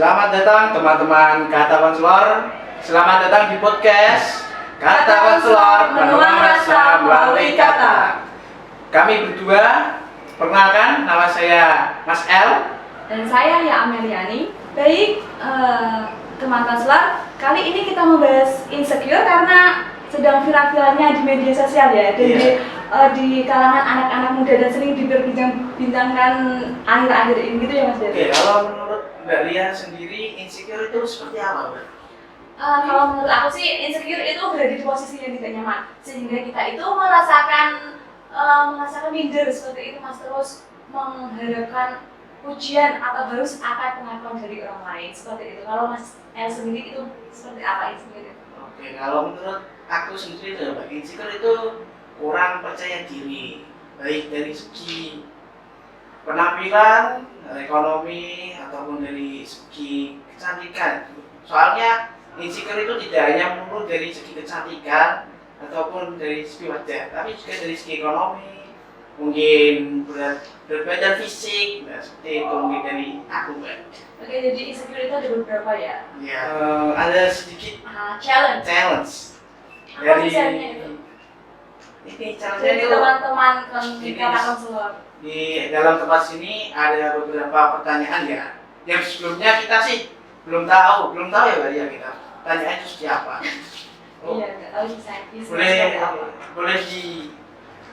Selamat datang teman-teman Kata Konselor. Selamat datang di podcast Kata Konselor Menuang Rasa Melalui Kata. Kami berdua, perkenalkan, nama saya Mas L. Dan saya ya Ameliani. Baik, teman konselor, kali ini kita membahas insecure karena sedang viral-viralnya di media sosial ya, dan di kalangan anak-anak muda dan sering diperbincangkan akhir-akhir ini gitu ya Mas. Oke, kalau menurut Mbak Lia sendiri insecure itu seperti apa, Mbak? Kalau menurut aku sih insecure itu berada di posisi yang tidak nyaman, sehingga kita itu merasakan minder seperti itu Mas, terus mengharapkan pujian atau harus akan pengakuan dari orang lain seperti itu. Kalau Mas El sendiri itu seperti apa insecure itu? Oke, kalau menurut aku sendiri itu Mbak, insecure itu kurang percaya diri, baik dari segi penampilan, ekonomi, ataupun dari segi kecantikan. Soalnya insecure itu tidak hanya melulu dari segi kecantikan ataupun dari segi wajah, tapi juga dari segi ekonomi, mungkin berat badan fisik, nah, seperti itu mungkin dari aku, Mbak. Oke, jadi insecure itu ada beberapa ya? Ya, ada sedikit challenge. Apa dari misalnya itu? Ini challenge Jadi itu teman-teman Ini- kata konselor. di dalam tempat sini ada beberapa pertanyaan ya, yang sebelumnya kita sih belum tahu ya Mbak ya, kita pertanyaan itu siapa. Iya, nggak tahu bisa boleh seperti apa. boleh di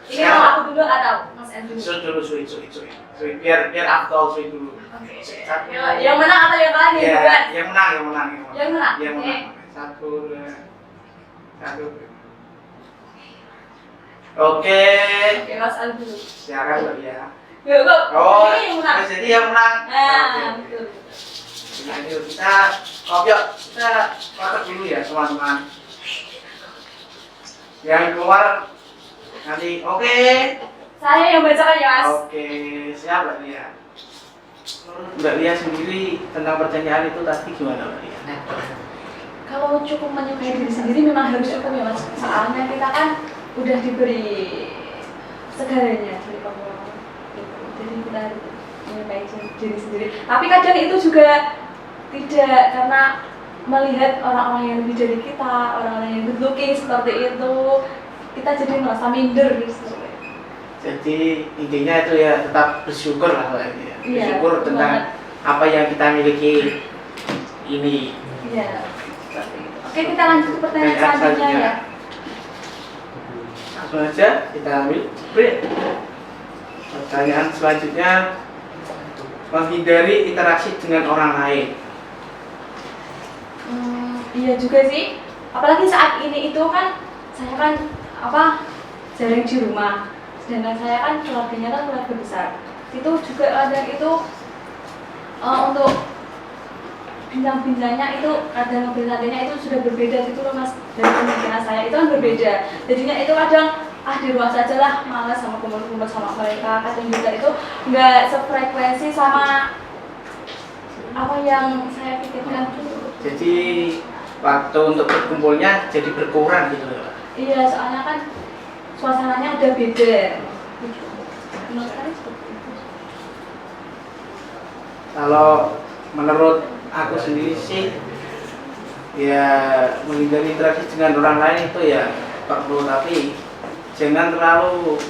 Ini mau aku dulu atau Mas El dulu? suit biar Afdol suit dulu. Oke. Satu. Yang menang atau yang kalah nih? Ya, Bukan? yang menang. Yang menang? Yang Oke. menang. Satu. Oke. Oke, Mas El dulu. Silakan Mbak ya. Ya, kok? Oh, Ini yang menang. jadi yang menang. Nah, Oke. betul. Nah, yuk kita foto dulu ya teman-teman. Yang keluar nanti, oke. Saya yang bacakan ya, Mas. Oke, siap Mbak Lia. Menurut Mbak Lia sendiri tentang pertanyaan itu tadi gimana Mbak Lia? Kalau cukup menyukai diri sendiri memang harus cukup ya Mas. Soalnya kita kan udah diberi segalanya dari Allah. Jadi kita harus menyukai diri sendiri. Tapi kadang itu juga tidak, karena melihat orang-orang yang lebih dari kita, orang-orang yang good looking seperti itu, kita jadi merasa minder gitu. Jadi intinya itu ya tetap bersyukur lah Mbak Lia. Iya, Bersyukur tentang apa yang kita miliki ini. Iya, seperti itu. Oke, kita lanjut ke pertanyaan selanjutnya ya. Langsung aja kita ambil break. Pertanyaan selanjutnya, menghindari interaksi dengan orang lain. Iya juga sih. Apalagi saat ini itu kan saya kan jarang di rumah. Sedangkan saya kan keluarganya kan keluarga besar. Itu juga kadang itu untuk bintang-bintangnya itu kadang bintangnya itu sudah berbeda gitu loh Mas, dari pemikiran saya itu kan berbeda. Jadinya itu kadang di rumah saja lah, malas sama kumpul-kumpul sama mereka. Kadang juga itu nggak sefrekuensi sama apa yang saya pikirkan. Jadi waktu untuk berkumpulnya jadi berkurang gitu ya. Iya, soalnya kan suasananya udah beda. Menurut saya seperti itu. Kalau menurut aku sendiri sih, ya menghindari interaksi dengan orang lain itu ya perlu, tapi jangan terlalu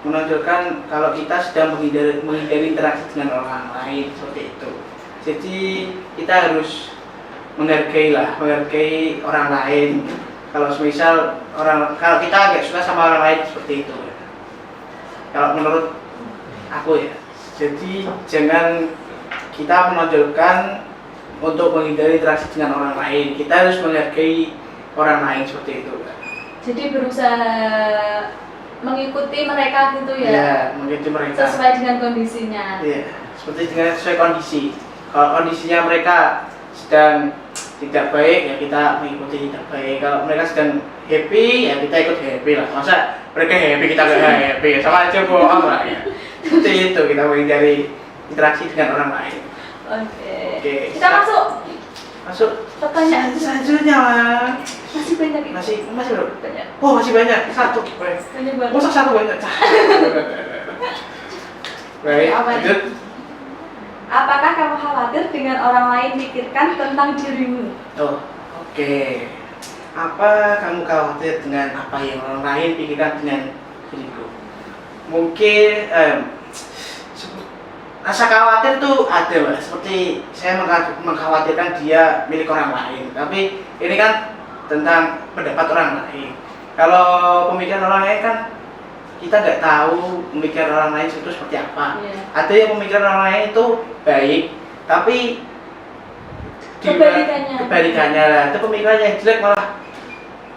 menonjolkan kalau kita sedang menghindari interaksi dengan orang lain seperti itu. Jadi kita harus menghargai orang lain. Kalau kita nggak suka sama orang lain seperti itu. Kalau menurut aku ya. Jadi jangan kita menonjolkan untuk menghindari interaksi dengan orang lain. Kita harus menghargai orang lain seperti itu. Jadi berusaha mengikuti mereka gitu ya. Iya, mengikuti mereka. Sesuai dengan kondisinya. Iya, sesuai kondisi. Kalau kondisinya mereka sedang tidak baik ya kita mengikuti tidak baik. Kalau mereka sedang happy ya kita ikut happy lah. Masa mereka happy kita nggak happy, sama aja bohong lah ya. Seperti itu, kita menghindari interaksi dengan orang lain. Oke. Kita masuk pertanyaan selanjutnya lah. Masih banyak ini. Masih bro. Banyak. Oh masih banyak, satu. Banyak banget. Masa satu banyak. Baik, Apa nih? lanjut. apakah kamu khawatir dengan orang lain pikirkan tentang dirimu? Oh, oke. Apa kamu khawatir dengan apa yang orang lain pikirkan dengan diriku? Mungkin rasa khawatir tuh ada, Mbak. Seperti saya mengkhawatirkan dia milik orang lain. Tapi ini kan tentang pendapat orang lain. Kalau pemikiran orang lain kan kita nggak tahu pemikiran orang lain itu seperti apa. Ada yang pemikiran orang lain itu baik, tapi kebalikannya lah. Itu pemikiran yang jelek malah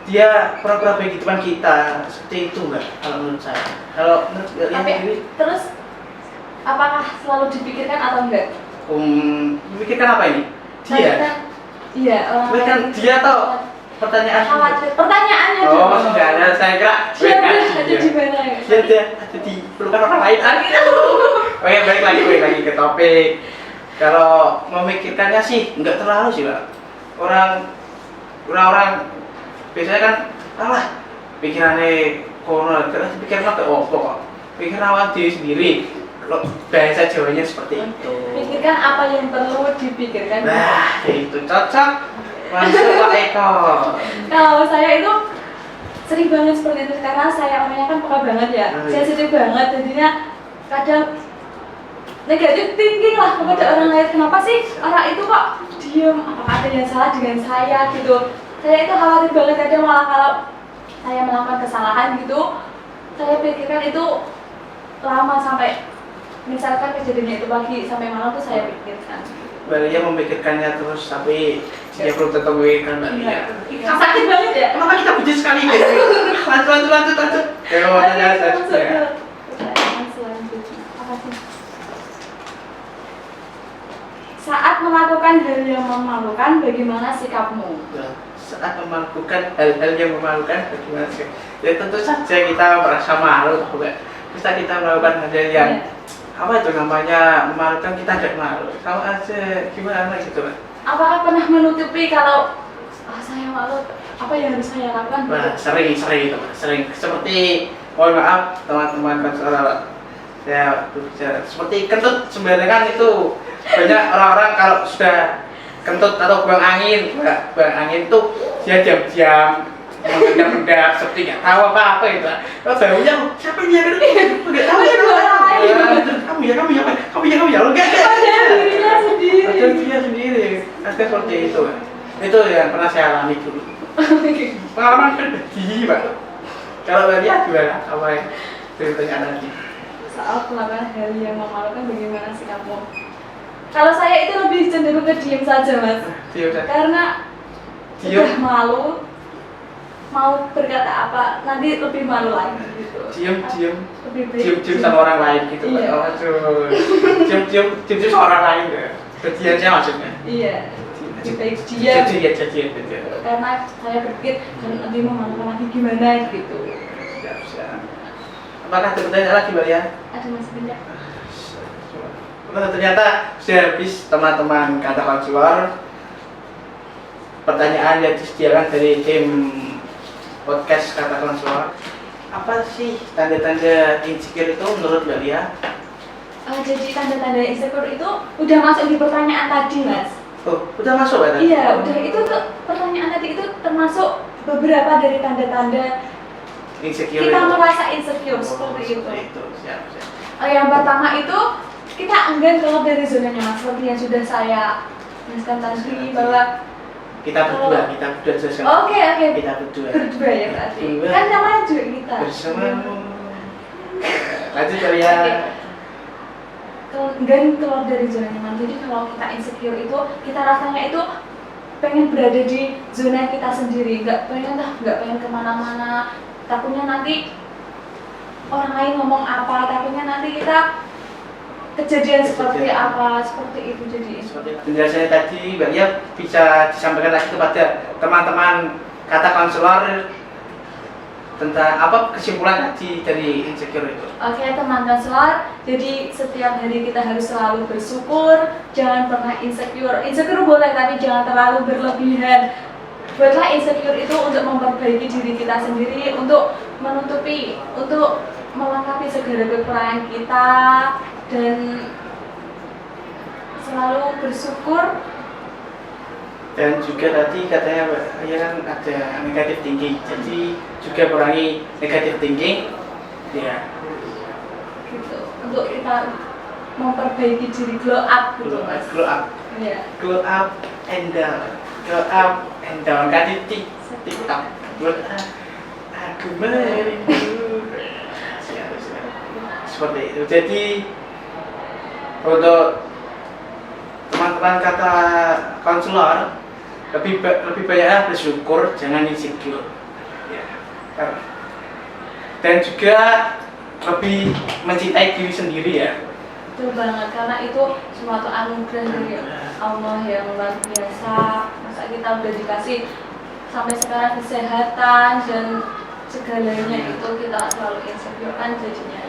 dia pura-pura baik di depan kita. Seperti itu nggak kalau menurut saya. Kalau menurut kalian sendiri? Terus apakah selalu dipikirkan atau enggak? Memikirkan apa ini? Dia? Iya, Memikirkan dia atau pertanyaan? Pertanyaannya oh, juga. enggak ada, saya kira dia ada di mana ya? Dia ada di pelukan orang lain. Oke, balik lagi ke topik. Kalau memikirkannya sih enggak terlalu sih, Pak. Orang-orang biasanya kan pikirannya corona, terus pikiran apa kok? Pikir awal diri sendiri. Kalau bahasa Jawanya seperti itu. Pikirkan apa yang perlu dipikirkan. Nah, itu cocok. Masuk Pak Eko. Kalau saya itu sering banget seperti itu karena saya orangnya kan peka banget ya. Sensitif banget, jadinya kadang negatif thinking lah kepada orang lain. Kenapa sih orang itu kok diem? Apakah ada yang salah dengan saya gitu? Saya itu khawatir banget kadang malah kalau saya melakukan kesalahan gitu, saya pikirkan itu lama sampai misalkan kejadiannya itu pagi sampai malam tuh saya pikirkan. Mbak Lia memikirkannya terus tapi dia belum tentu memikirkan Mbak Lia. Sakit banget ya? Kenapa kita benci sekali gitu? Lanjut. Ya, mau tanya saja. Saat melakukan hal yang memalukan, bagaimana sikapmu? Saat melakukan hal-hal yang memalukan, bagaimana sih? Ya tentu saja kita merasa malu, bisa kita melakukan hal yang apa itu namanya memalukan, kita agak malu. Kalau aja gimana gitu, Pak? Apakah pernah menutupi kalau saya malu, apa yang harus saya lakukan? Nah, sering itu, Pak. Sering. Seperti mohon maaf teman-teman konselor, saya berbicara seperti kentut sembarangan itu. Banyak orang-orang kalau sudah kentut atau buang angin tuh dia diam-diam mengendap-endap seperti nggak tahu apa-apa itu. Kalau baunya siapa dia kan? Nggak tahu ya kamu ya enggak. Ada dia sendiri. Ada seperti itu. Itu yang pernah saya alami dulu. Pengalaman pribadi, Pak. Kalau lihat gimana? Apa yang ceritanya tadi? Saat melakukan hal yang memalukan, bagaimana sikapmu? Kalau saya itu lebih cenderung ke diem saja, Mas. Diem saja. Karena sudah malu, mau berkata apa nanti lebih malu lagi gitu. Diem sama orang lain gitu. Iya. Oh, aduh. Diem sama orang lain ya. Kejadiannya maksudnya. Iya. Lebih baik diam. Jadi. Karena saya berpikir nanti memalukan lagi gimana gitu. Siap. Apakah ada pertanyaan lagi, Mbak Lia? Ada Mas Benda. Ternyata sudah habis teman-teman kata konselor. Pertanyaan yang disediakan dari tim podcast kata konselor. Apa sih tanda-tanda insecure itu menurut Mbak Lia? Jadi tanda-tanda insecure itu udah masuk di pertanyaan tadi, Mas. Oh, udah masuk ya? Iya, udah itu tuh pertanyaan tadi itu termasuk beberapa dari tanda-tanda insecure kita itu. merasa insecure seperti itu. Siap. Yang pertama itu kita enggan keluar dari zona nyaman seperti yang sudah saya jelaskan tadi bahwa kita berdua jelaskan. Oke. Kita berdua ya berarti. Kan namanya juga kita. Bersamamu. Lanjut ya. Enggan keluar dari zona nyaman. Jadi kalau kita insecure itu kita rasanya itu pengen berada di zona kita sendiri, nggak pengen kemana-mana. Takutnya nanti orang lain ngomong apa, takutnya nanti kita kejadian seperti apa, seperti itu. Jadi penjelasannya tadi Mbak Lia bisa disampaikan lagi kepada teman-teman kata konselor tentang apa kesimpulan tadi dari insecure itu. Oke, teman konselor, jadi setiap hari kita harus selalu bersyukur, jangan pernah insecure. Insecure boleh tapi jangan terlalu berlebihan. Buatlah insecure itu untuk memperbaiki diri kita sendiri, untuk menutupi, untuk melengkapi segala kekurangan kita, dan selalu bersyukur. Dan juga tadi katanya ya kan ada negatif thinking, jadi juga kurangi negatif thinking ya Gitu untuk kita memperbaiki diri, glow up gitu mas. glow up Iya. glow up and down kan di TikTok glow up aku merindu seperti itu. Jadi untuk teman-teman kata konselor lebih banyak bersyukur, jangan insecure ya. Dan juga lebih mencintai diri sendiri ya. Betul banget, karena itu suatu anugerah dari Allah yang luar biasa. Masa kita udah dikasih sampai sekarang kesehatan dan segalanya itu kita selalu insecure kan jadinya.